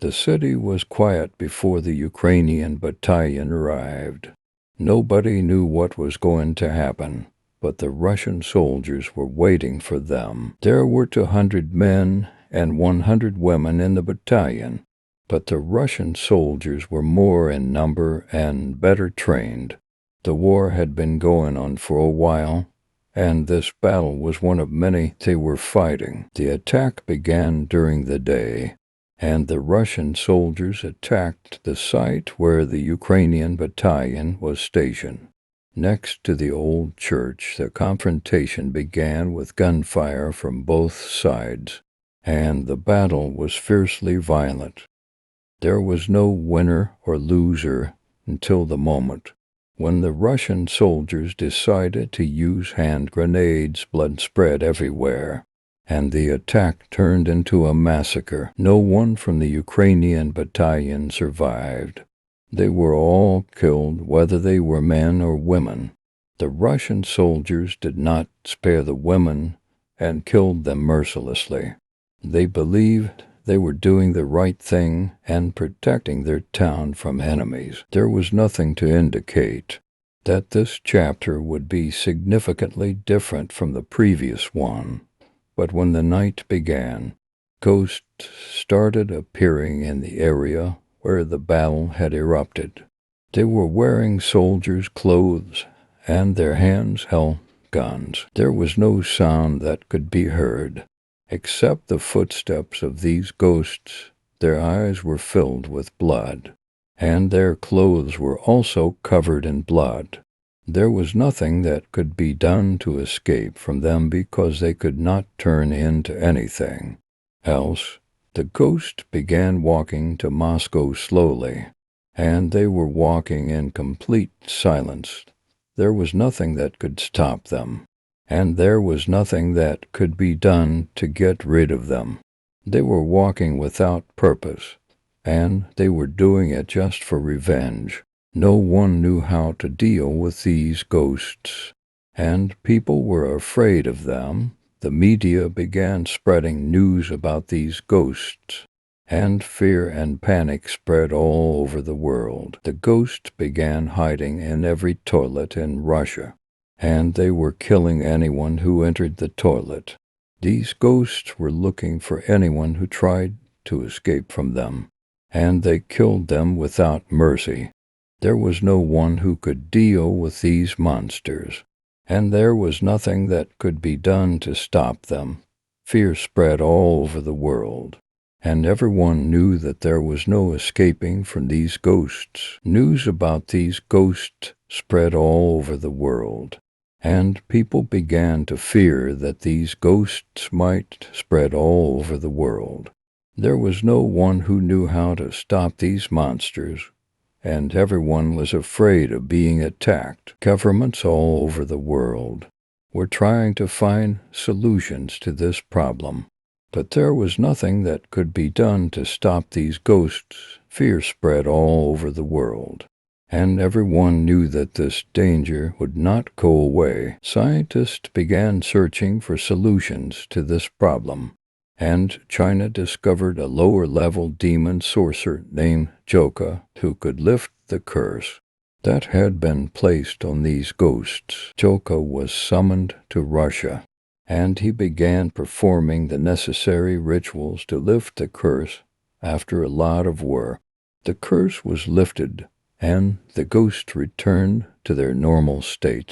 The city was quiet before the Ukrainian battalion arrived. Nobody knew what was going to happen, but the Russian soldiers were waiting for them. There were 200 men and 100 women in the battalion, but the Russian soldiers were more in number and better trained. The war had been going on for a while, and this battle was one of many they were fighting. The attack began during the day, and the Russian soldiers attacked the site where the Ukrainian battalion was stationed. Next to the old church, the confrontation began with gunfire from both sides, and the battle was fiercely violent. There was no winner or loser until the moment when the Russian soldiers decided to use hand grenades. Blood spread everywhere, and the attack turned into a massacre. No one from the Ukrainian battalion survived. They were all killed, whether they were men or women. The Russian soldiers did not spare the women and killed them mercilessly. They believed they were doing the right thing and protecting their town from enemies. There was nothing to indicate that this chapter would be significantly different from the previous one. But when the night began, ghosts started appearing in the area where the battle had erupted. They were wearing soldiers' clothes, and their hands held guns. There was no sound that could be heard, except the footsteps of these ghosts. Their eyes were filled with blood, and their clothes were also covered in blood. There was nothing that could be done to escape from them because they could not turn into anything else. The ghost began walking to Moscow slowly, and they were walking in complete silence. There was nothing that could stop them, and there was nothing that could be done to get rid of them. They were walking without purpose, and they were doing it just for revenge. No one knew how to deal with these ghosts, and people were afraid of them. The media began spreading news about these ghosts, and fear and panic spread all over the world. The ghosts began hiding in every toilet in Russia, and they were killing anyone who entered the toilet. These ghosts were looking for anyone who tried to escape from them, and they killed them without mercy. There was no one who could deal with these monsters, and there was nothing that could be done to stop them. Fear spread all over the world, and everyone knew that there was no escaping from these ghosts. News about these ghosts spread all over the world, and people began to fear that these ghosts might spread all over the world. There was no one who knew how to stop these monsters, and everyone was afraid of being attacked. Governments all over the world were trying to find solutions to this problem, but there was nothing that could be done to stop these ghosts. Fear spread all over the world, and everyone knew that this danger would not go away. Scientists began searching for solutions to this problem, and China discovered a lower-level demon sorcerer named Joka who could lift the curse that had been placed on these ghosts. Joka was summoned to Russia, and he began performing the necessary rituals to lift the curse. After a lot of work, the curse was lifted, and the ghosts returned to their normal state.